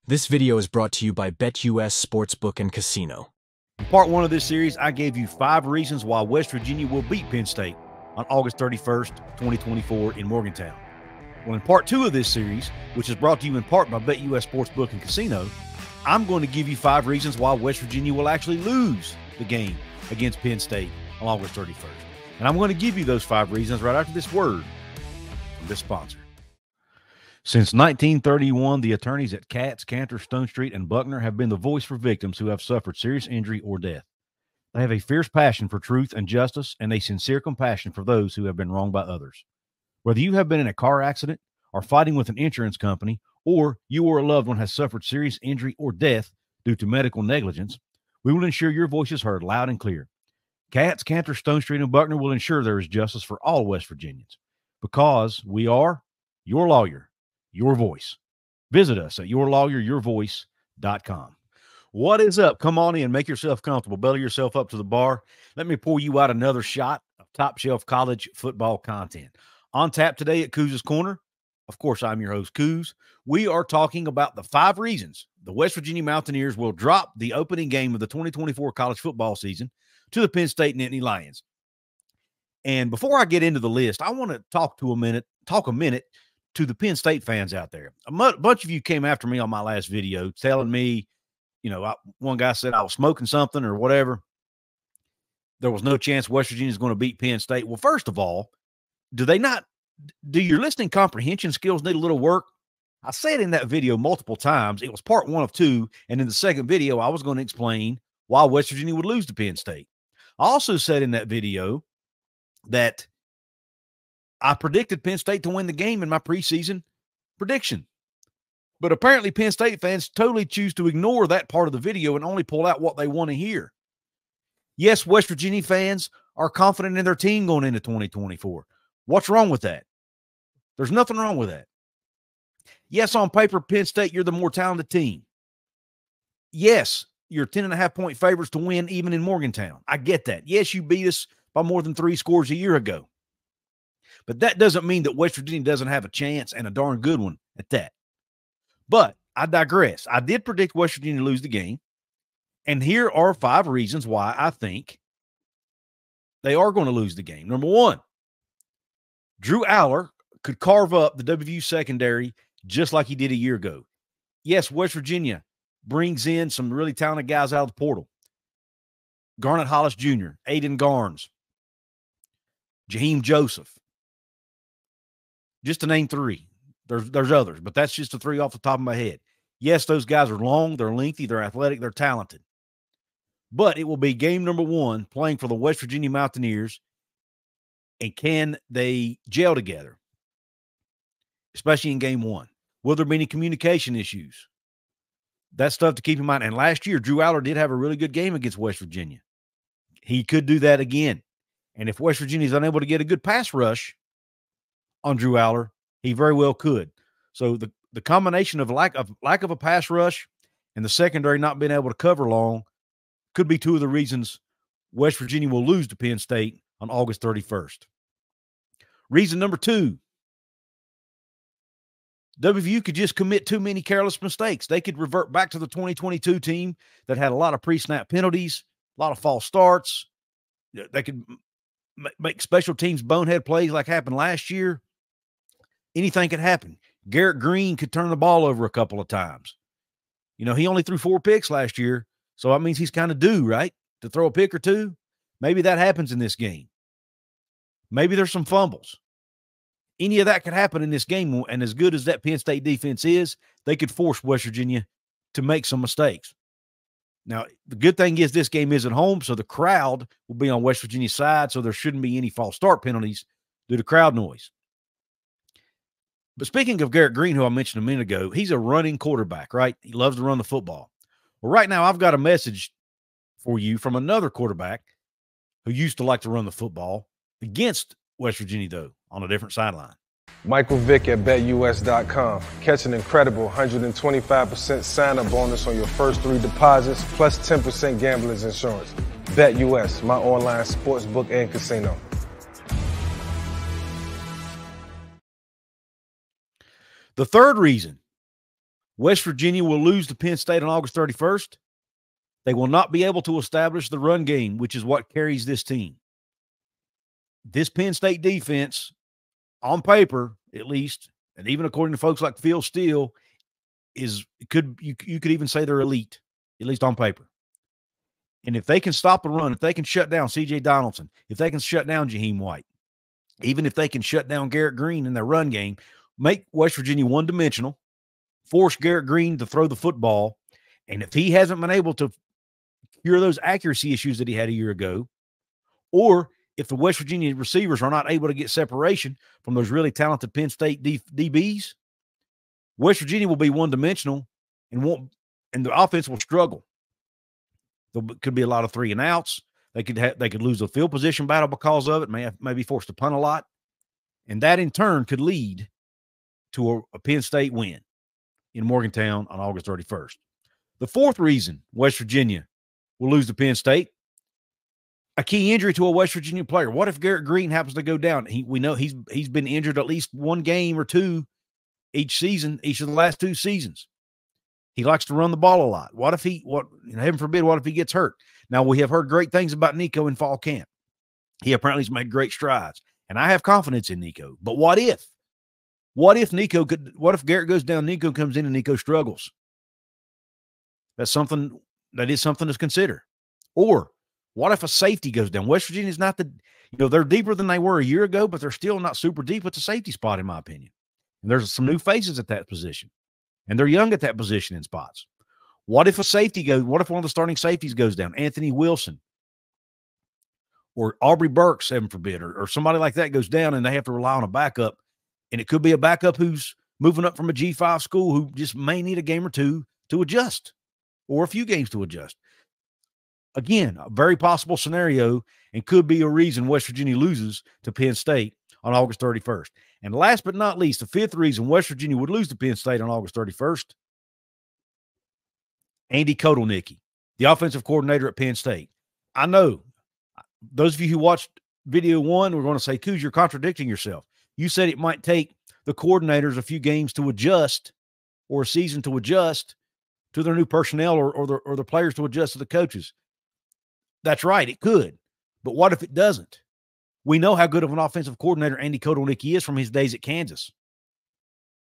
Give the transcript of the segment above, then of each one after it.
This video is brought to you by BetUS Sportsbook and Casino. In part one of this series, I gave you 5 reasons why West Virginia will beat Penn State on August 31st, 2024 in Morgantown. Well, in part 2 of this series, which is brought to you in part by BetUS Sportsbook and Casino, I'm going to give you 5 reasons why West Virginia will actually lose the game against Penn State on August 31st. And I'm going to give you those 5 reasons right after this word from this sponsor. Since 1931, the attorneys at Couz, Cantor, Stone Street, and Buckner have been the voice for victims who have suffered serious injury or death. They have a fierce passion for truth and justice and a sincere compassion for those who have been wronged by others. Whether you have been in a car accident or fighting with an insurance company, or you or a loved one has suffered serious injury or death due to medical negligence, we will ensure your voice is heard loud and clear. Couz, Cantor, Stone Street, and Buckner will ensure there is justice for all West Virginians because we are your lawyer. Your voice. Visit us at yourlawyeryourvoice.com. What is up? Come on in. Make yourself comfortable. Belly yourself up to the bar. Let me pour you out another shot of top-shelf college football content. On tap today at Couz's Corner. Of course, I'm your host, Couz. We are talking about the 5 reasons the West Virginia Mountaineers will drop the opening game of the 2024 college football season to the Penn State Nittany Lions. And before I get into the list, I want to talk a minute to the Penn State fans out there. A bunch of you came after me on my last video telling me, one guy said I was smoking something or whatever. There was no chance West Virginia is going to beat Penn State. Well, first of all, do your listening comprehension skills need a little work? I said in that video multiple times, it was part 1 of 2. And in the second video, I was going to explain why West Virginia would lose to Penn State. I also said in that video that I predicted Penn State to win the game in my preseason prediction. But apparently Penn State fans totally choose to ignore that part of the video and only pull out what they want to hear. Yes, West Virginia fans are confident in their team going into 2024. What's wrong with that? There's nothing wrong with that. Yes, on paper, Penn State, you're the more talented team. Yes, you're 10.5-point favorites to win even in Morgantown. I get that. Yes, you beat us by more than 3 scores a year ago. But that doesn't mean that West Virginia doesn't have a chance, and a darn good one at that. But I digress. I did predict West Virginia to lose the game, and here are 5 reasons why I think they are going to lose the game. Number 1, Drew Aller could carve up the WVU secondary just like he did a year ago. Yes, West Virginia brings in some really talented guys out of the portal. Garnet Hollis Jr., Aiden Garnes, Jaheim Joseph. Just to name 3. There's others, but that's just the 3 off the top of my head. Yes, those guys are long, they're lengthy, they're athletic, they're talented. But it will be game number 1 playing for the West Virginia Mountaineers, and can they gel together, especially in game 1? Will there be any communication issues? That's stuff to keep in mind. And last year, Drew Aller did have a really good game against West Virginia. He could do that again. And if West Virginia is unable to get a good pass rush on Drew Aller, he very well could. So the combination of lack of a pass rush and the secondary not being able to cover long could be 2 of the reasons West Virginia will lose to Penn State on August 31st. Reason number 2, WVU could just commit too many careless mistakes. They could revert back to the 2022 team that had a lot of pre-snap penalties, a lot of false starts. They could make special teams bonehead plays like happened last year. Anything could happen. Garrett Green could turn the ball over a couple of times. He only threw 4 picks last year, so that means he's kind of due, right, to throw a pick or 2. Maybe that happens in this game. Maybe there's some fumbles. Any of that could happen in this game, and as good as that Penn State defense is, they could force West Virginia to make some mistakes. Now, the good thing is this game isn't home, so the crowd will be on West Virginia's side, so there shouldn't be any false start penalties due to crowd noise. But speaking of Garrett Green, who I mentioned a minute ago, he's a running quarterback, right? He loves to run the football. Well, right now I've got a message for you from another quarterback who used to like to run the football against West Virginia, though, on a different sideline. Michael Vick at BetUS.com. Catch an incredible 125% sign-up bonus on your first 3 deposits, plus 10% gambler's insurance. BetUS, my online sportsbook and casino. The third reason West Virginia will lose to Penn State on August 31st. They will not be able to establish the run game, which is what carries this team. This Penn State defense, on paper at least, and even according to folks like Phil Steele, you could even say they're elite, at least on paper. And if they can stop the run, if they can shut down C.J. Donaldson, if they can shut down Jaheim White, even if they can shut down Garrett Green in their run game, make West Virginia one-dimensional, force Garrett Green to throw the football, and if he hasn't been able to cure those accuracy issues that he had a year ago, or if the West Virginia receivers are not able to get separation from those really talented Penn State DBs, West Virginia will be one-dimensional and the offense will struggle. There could be a lot of 3-and-outs. They could lose a field position battle because of it, may be forced to punt a lot, and that in turn could lead to a Penn State win in Morgantown on August 31st. The fourth reason West Virginia will lose to Penn State, a key injury to a West Virginia player. What if Garrett Green happens to go down? We know he's been injured at least one game or two each season, each of the last 2 seasons. He likes to run the ball a lot. What if heaven forbid, what if he gets hurt? Now, we have heard great things about Nico in fall camp. He apparently has made great strides, and I have confidence in Nico. But what if? What if Garrett goes down, Nico comes in, and Nico struggles? That is something to consider. Or what if a safety goes down? West Virginia is not they're deeper than they were a year ago, but they're still not super deep at the safety spot, in my opinion. And there's some new faces at that position, and they're young at that position in spots. What if what if one of the starting safeties goes down? Anthony Wilson or Aubrey Burks, heaven forbid, or somebody like that goes down and they have to rely on a backup. And it could be a backup who's moving up from a G5 school who just may need a game or two to adjust, or a few games to adjust. Again, a very possible scenario, and could be a reason West Virginia loses to Penn State on August 31st. And last but not least, the fifth reason West Virginia would lose to Penn State on August 31st, Andy Kotelnicki, the offensive coordinator at Penn State. I know those of you who watched video 1 were going to say, Couz, you're contradicting yourself. You said it might take the coordinators a few games to adjust, or a season to adjust to their new personnel, or the players to adjust to the coaches. That's right, it could. But what if it doesn't? We know how good of an offensive coordinator Andy Kotelnicki is from his days at Kansas.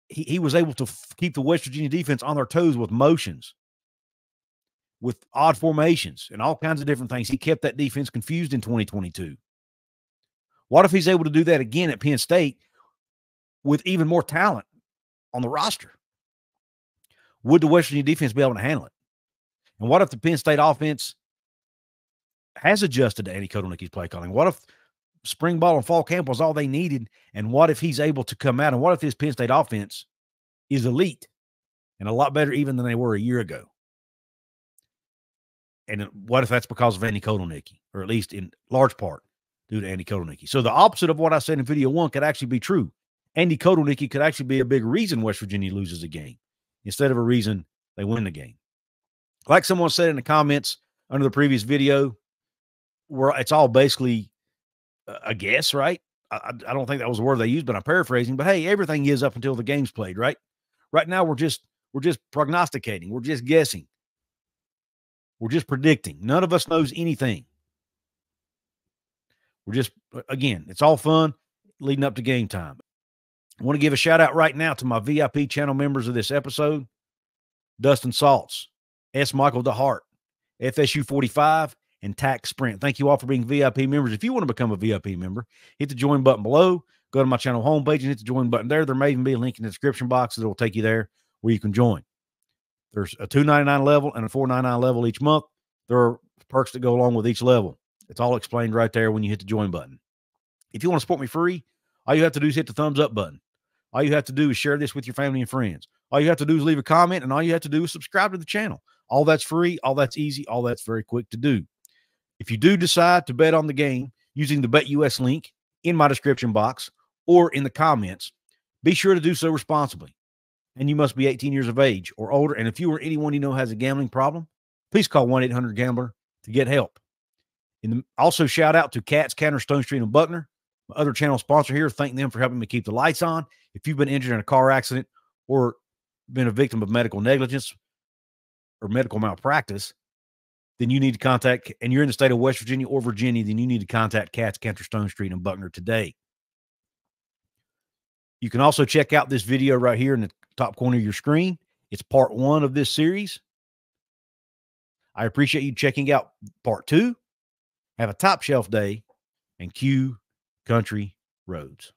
He was able to keep the West Virginia defense on their toes with motions, with odd formations, and all kinds of different things. He kept that defense confused in 2022. What if he's able to do that again at Penn State with even more talent on the roster? Would the West Virginia defense be able to handle it? And what if the Penn State offense has adjusted to Andy Kotelnicki's play calling? What if spring ball and fall camp was all they needed? And what if he's able to come out? And what if this Penn State offense is elite and a lot better even than they were a year ago? And what if that's because of Andy Kotelnicki, or at least in large part due to Andy Kotelnicki? So the opposite of what I said in video 1 could actually be true. Andy Kotelnicki could actually be a big reason West Virginia loses a game instead of a reason they win the game. Like someone said in the comments under the previous video, where it's all basically a guess, right? I don't think that was the word they used, but I'm paraphrasing. But hey, everything is up until the game's played, right? Right now we're just prognosticating. We're just guessing. We're just predicting. None of us knows anything. We're just, again, it's all fun leading up to game time. I want to give a shout out right now to my VIP channel members of this episode: Dustin Saltz, S. Michael DeHart, FSU 45, and Tax Sprint. Thank you all for being VIP members. If you want to become a VIP member, hit the join button below. Go to my channel homepage and hit the join button there. There may even be a link in the description box that will take you there where you can join. There's a $2.99 level and a $4.99 level each month. There are perks that go along with each level. It's all explained right there when you hit the join button. If you want to support me free, all you have to do is hit the thumbs up button. All you have to do is share this with your family and friends. All you have to do is leave a comment, and all you have to do is subscribe to the channel. All that's free, all that's easy, all that's very quick to do. If you do decide to bet on the game using the BetUS link in my description box or in the comments, be sure to do so responsibly. And you must be 18 years of age or older. And if you or anyone you know has a gambling problem, please call 1-800-GAMBLER to get help. Also, shout out to Katz, Canner, Stone Street, and Buckner, my other channel sponsor here. Thank them for helping me keep the lights on. If you've been injured in a car accident or been a victim of medical negligence or medical malpractice, then you need to contact, and you're in the state of West Virginia or Virginia, then you need to contact Katz, Cantor, Stone Street, and Buckner today. You can also check out this video right here in the top corner of your screen. It's part 1 of this series. I appreciate you checking out part 2. Have a top shelf day, and cue Country Roads.